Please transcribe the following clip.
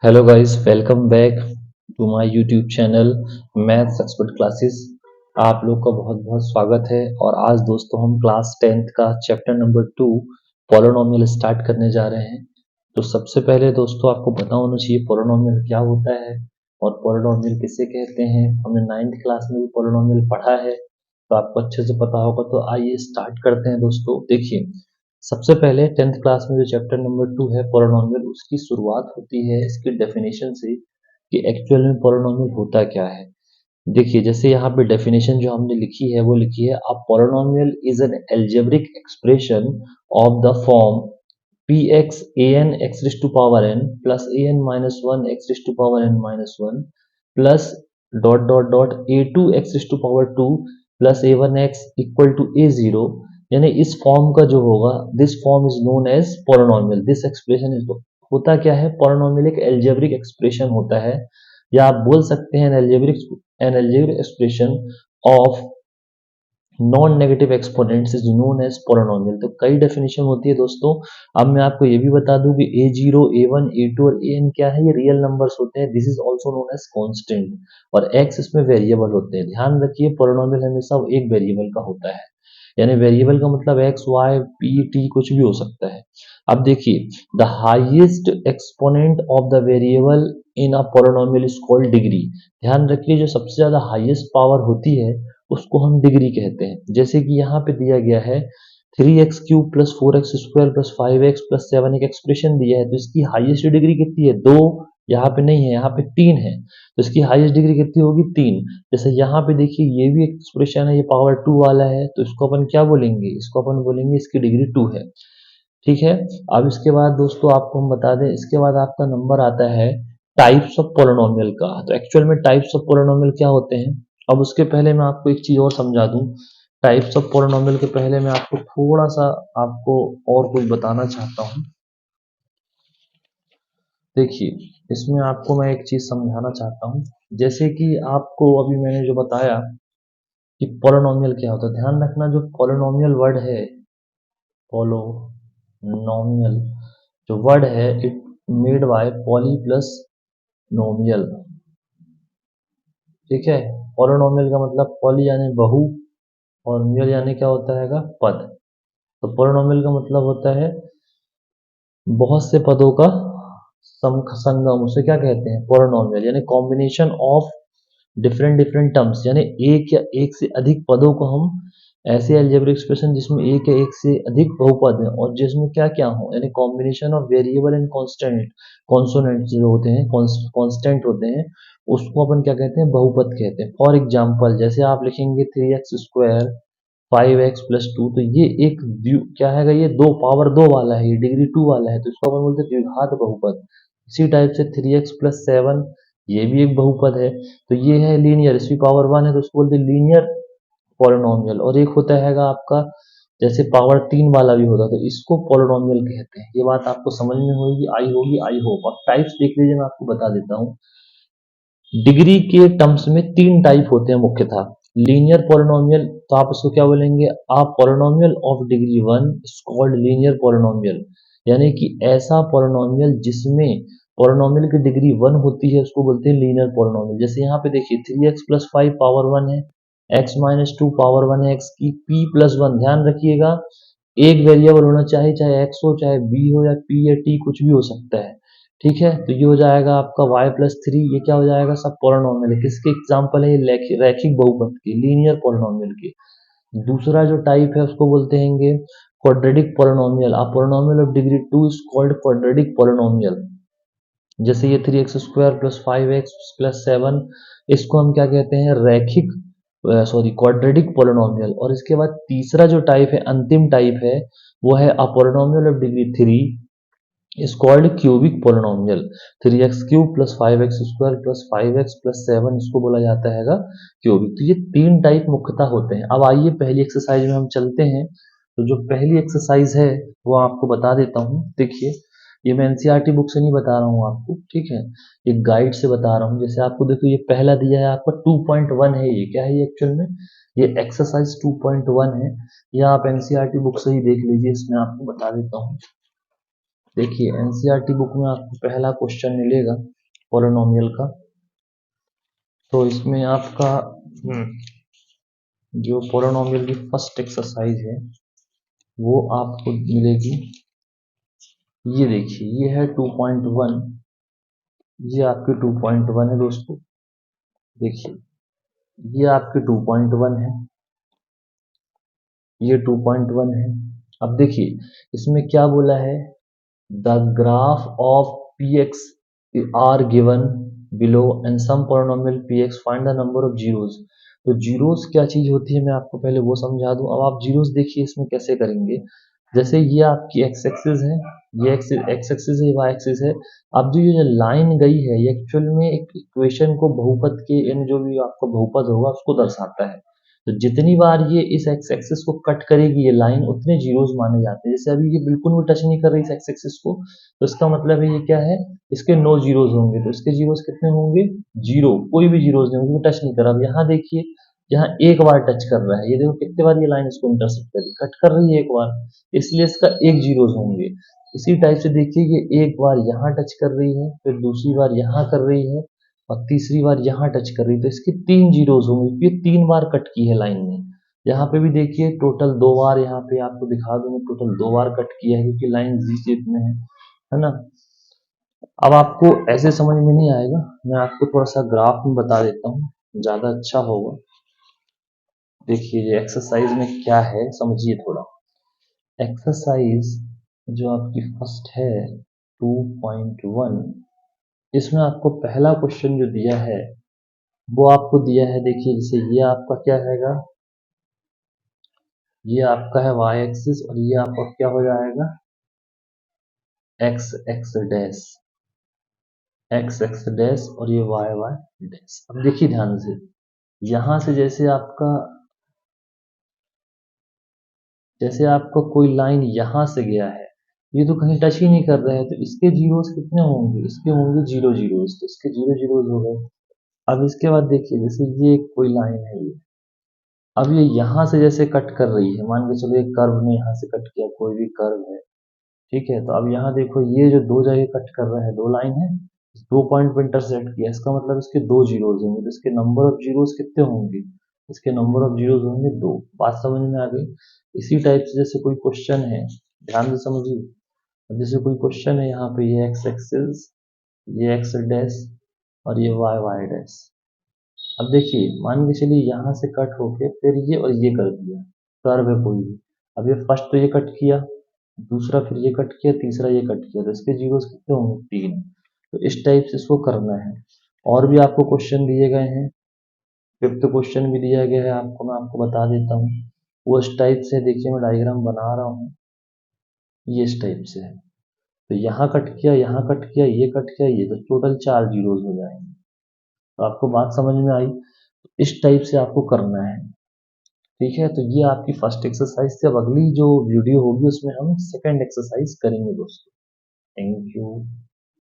Hello guys, welcome back to my YouTube channel maths expert classes. आप लोग का बहुत बहुत स्वागत है। और आज दोस्तों हम क्लास 10th का चैप्टर नंबर 2 पॉलिनोमियल स्टार्ट करने जा रहे हैं। तो सबसे पहले दोस्तों आपको पता होना चाहिए पॉलिनोमियल क्या होता है और पॉलिनोमियल किसे कहते हैं। हमने 9th क्लास में भी पॉलिनोमियल पढ़ा है, तो आपको अच्छे से पता होगा। तो आइए स्टार्ट करते हैं दोस्तों। देखिए, सबसे पहले 10th क्लास में जो चैप्टर नंबर 2 है पॉलिनोमियल, उसकी शुरुआत होती है इसकी डेफिनेशन से कि एक्चुअल में पॉलिनोमियल होता क्या है। देखिए, जैसे यहाँ पे डेफिनेशन जो हमने लिखी है वो लिखी है, a polynomial is an algebraic expression of the form px an x raised to power n plus an minus 1 x raised to power n minus 1 plus dot dot dot a2 x raised to power 2 plus a1x equal to a0। यानी इस form का जो होगा, this form is known as polynomial. This expression is, होता क्या है, polynomial एक algebraic expression होता है, या आप बोल सकते हैं an algebraic expression of non negative exponents is known as polynomial. तो कई डेफिनेशन होती है दोस्तों। अब मैं आपको ये भी बता दूं कि a0, a1, a2 और an क्या है, ये रियल नंबर्स होते हैं। This is also known as constant, और x इसमें वेरिएबल होते हैं। ध्यान रखिए, पोलिनोमियल हमेशा एक वेरिएबल का होता है, यानी वेरिएबल का मतलब x, y, p, t कुछ भी हो सकता है। अब देखिए, the highest exponent of the variable in a polynomial is called degree. ध्यान रखिए, जो सबसे ज्यादा हाईएस्ट पावर होती है उसको हम डिग्री कहते हैं। जैसे कि यहाँ पे दिया गया है 3x³ plus 4x² plus 5x plus 7 एक एक्सप्रेशन दिया है, तो इसकी हाईएस्ट डिग्री कितनी है? 2। यहाँ पे नहीं है, यहाँ पे 3 है, तो इसकी हाईएस्ट डिग्री कितनी होगी? 3। जैसे यहाँ पे देखिए, ये भी एक्सप्रेशन है, ये पावर 2 वाला है, तो इसको अपन क्या बोलेंगे? इसको अपन बोलेंगे इसकी डिग्री 2 है। ठीक है। अब इसके बाद दोस्तों आपको हम बता दें, इसके बाद आपका नंबर आता है टाइप्स ऑफ पोलिनोमियल का। तो एक्चुअल में टाइप्स ऑफ पोलिनोमियल क्या होते हैं, अब उसके पहले मैं आपको एक चीज और समझा दूं। टाइप्स ऑफ पोलिनोमियल के पहले मैं आपको थोड़ा सा आपको और कुछ बताना चाहता हूँ। देखिए, इसमें आपको मैं एक चीज समझाना चाहता हूँ। जैसे कि आपको अभी मैंने जो बताया कि पोलिनोमियल क्या होता है, ध्यान रखना, जो पोलिनोमियल वर्ड है, पोलोनोमियल जो वर्ड है, it made by poly plus nomial. ठीक है। पोलिनोमियल का मतलब पॉली यानी बहु, और नोमियल यानी क्या होता है पद। तो पोलिनोमियल का मतलब होता है बहुत से पदों का संगम, उसे क्या कहते हैं? पोलिनोमियल। यानी combination of different different terms, यानी एक या एक से अधिक पदों को हम ऐसे अलजेब्रिक एक्सप्रेशन जिसमें एक या एक से अधिक बहुपद है और जिसमें क्या क्या हो, यानी combination of variable and constant, consonant जो होते हैं, कांस्टेंट होते हैं, उसको अपन क्या कहते हैं? बहुपद कहते हैं। फॉर एग्जाम्पल, जैसे आप लिखेंगे 3x² 5x+2, तो ये एक क्या है, ये दो पावर 2 वाला है, ये डिग्री 2 वाला है, तो इसको अपन बोलते हैं द्विघात बहुपद। इसी टाइप से 3x+7, ये भी एक बहुपद है, तो ये है लीनियर, इसकी पावर 1 है, तो उसको बोलते हैं लीनियर पॉलिनोमियल। और एक होता है आपका, जैसे पावर 3 वाला भी होता, तो इसको पॉलिनोमियल कहते हैं। ये बात आपको समझ में होगी, आई होप। अब टाइप्स देख लीजिए, मैं आपको बता देता हूँ। डिग्री के टर्म्स में 3 टाइप होते हैं मुख्यतः। लीनियर पॉलिनोमियल, तो आप उसको क्या बोलेंगे? A polynomial of degree 1 is called linear polynomial. यानी कि ऐसा पॉलिनोमियल जिसमें पॉलिनोमियल की डिग्री 1 होती है, उसको बोलते हैं लीनियर पॉलिनोमियल। जैसे यहाँ पे देखिए, 3x+5 पावर 1 है, x-2 पावर 1 है, x की p+1। ध्यान रखिएगा, एक वेरिएबल होना चाहिए, चाहे x हो, चाहे b हो, या p या t कुछ भी हो सकता है। ठीक है। तो ये हो जाएगा आपका y+3, ये क्या हो जाएगा? सब पॉलिनोमियल है। किसके एग्जाम्पल है? ये रैखिक बहुपद के, लीनियर पॉलिनोमियल के। दूसरा जो टाइप है उसको बोलते हैं quadratic polynomial. A polynomial of degree 2 is called quadratic polynomial. जैसे ये 3x² प्लस 5x प्लस 7, इसको हम क्या कहते हैं? रैखिक, सॉरी, क्वाड्रेटिक पॉलिनोमियल। और इसके बाद तीसरा जो टाइप है, अंतिम टाइप है, वो है a polynomial of degree 3 is called cubic polynomial। 3x³ plus 5x² plus 5x plus 7, इसको बोला जाता है क्यूबिक। तो ये 3 टाइप मुख्यतः होते हैं। अब आइए पहली एक्सरसाइज में हम चलते हैं। तो जो पहली एक्सरसाइज है वो आपको बता देता हूँ। देखिए, ये मैं एनसीईआरटी बुक से नहीं बता रहा हूँ आपको, ठीक है, एक गाइड से बता रहा हूँ। जैसे आपको देखो, ये पहला दिया है आपका 2.1 है, ये क्या है? ये एक्चुअल में ये एक्सरसाइज 2.1 है। या आप एनसीईआरटी बुक से ही देख लीजिए, इसमें आपको बता देता हूँ। देखिए एनसीईआरटी बुक में आपको पहला क्वेश्चन मिलेगा पॉलिनोमियल का। तो इसमें आपका जो पॉलिनोमियल की फर्स्ट एक्सरसाइज है वो आपको मिलेगी। ये देखिए ये है 2.1, ये आपकी 2.1 है दोस्तों। देखिए ये आपकी 2.1 है, ये 2.1 है। अब देखिए इसमें क्या बोला है, the graph of p x are given below and some polynomial p x find the number of zeros. तो जीरोज क्या चीज होती है मैं आपको पहले वो समझा दूं। अब आप जीरोज देखिए इसमें कैसे करेंगे। जैसे ये आपकी एक्स एक्सिस है, ये एक्स एक्सिस है, वाई एक्सिस है। अब जो ये लाइन गई है ये एक्चुअल में एक इक्वेशन को बहुपद के यानी जो भी आपका बहुपद होगा उसको दर्शाता है। तो जितनी बार ये इस एक्स एक्सिस को कट करेगी ये लाइन उतने जीरोस माने जाते हैं। जैसे अभी ये बिल्कुल भी टच नहीं कर रही इस एक्स एक्सिस को, तो इसका मतलब है ये क्या है, इसके नो जीरोस होंगे। तो इसके जीरोस कितने होंगे, जीरो, कोई भी जीरोस नहीं होंगे, टच नहीं कर रहा। अब यहाँ देखिए यहाँ एक बार टच कर रहा है, ये देखो कितने बार ये लाइन इसको इंटरसेक्ट कर रही है, कट कर रही है एक बार, इसलिए इसका एक जीरोस होंगे। इसी टाइप से देखिए ये एक बार यहाँ टच कर रही है, फिर दूसरी बार यहाँ कर रही है और तीसरी बार यहाँ टच कर रही है, तो इसके तीन जीरोस होंगे क्योंकि ये तीन बार कट की है लाइन ने। यहाँ पे भी देखिए टोटल दो बार, यहाँ पे आपको दिखा दूंगा टोटल दो बार कट किया है क्योंकि लाइन जी शेप में है ना। अब आपको ऐसे समझ में नहीं आएगा, मैं आपको थोड़ा सा ग्राफ में बता देता हूँ, ज्यादा अच्छा होगा। देखिए ये एक्सरसाइज में क्या है समझिए थोड़ा। एक्सरसाइज जो आपकी फर्स्ट है 2.1, इसमें आपको पहला क्वेश्चन जो दिया है वो आपको दिया है, देखिए जैसे ये आपका क्या रहेगा, ये आपका है वाई एक्सिस और ये आपका क्या हो जाएगा x x dash, x x dash और ये वाई वाई डैश। अब देखिए ध्यान से, यहां से जैसे आपका कोई लाइन यहां से गया है, ये तो कहीं टच ही नहीं कर रहा है, तो इसके जीरोस कितने होंगे, इसके होंगे जीरो जीरोस, तो इसके जीरो जीरोस हो गए। अब इसके बाद देखिए जैसे ये कोई लाइन है ये, अब ये यहाँ से जैसे कट कर रही है, मान के चलो एक कर्व ने यहाँ से कट किया, कोई भी कर्व है, ठीक है। तो अब यहाँ देखो ये जो दो जगह कट कर रहा है, दो लाइन है, दो पॉइंट पे इंटरसेक्ट किया, इसका मतलब इसके दो जीरोस होंगे, तो इसके नंबर ऑफ जीरोस कितने होंगे, इसके नंबर ऑफ जीरोस होंगे दो। बात समझ में आ गई। इसी टाइप से जैसे कोई क्वेश्चन है, ध्यान से समझिए। अब जैसे कोई क्वेश्चन है, यहाँ पे ये एक्स एक्सिस, ये एक्स डैश और ये वाई वाई डैश। अब देखिए मान के चलिए यहाँ से कट होके फिर ये और ये कर दिया, कर्व है कोई भी। अब ये फर्स्ट तो ये कट किया, दूसरा फिर ये कट किया, तीसरा ये कट किया, तो इसके जीरोस कितने होंगे, तीन। तो इस टाइप से इसको करना है। और भी आपको क्वेश्चन दिए गए हैं, फिफ्थ क्वेश्चन भी दिया गया है आपको, मैं आपको बता देता हूँ। वो इस टाइप से देखिए, मैं डायग्राम बना रहा हूँ, ये इस टाइप से है। तो यहाँ कट किया, यहाँ कट किया, ये कट किया, ये, तो टोटल चार जीरोस हो जाएंगे। तो आपको बात समझ में आई। तो इस टाइप से आपको करना है, ठीक है। तो ये आपकी फर्स्ट एक्सरसाइज थी। अब अगली जो वीडियो होगी उसमें हम सेकंड एक्सरसाइज करेंगे दोस्तों। Thank you.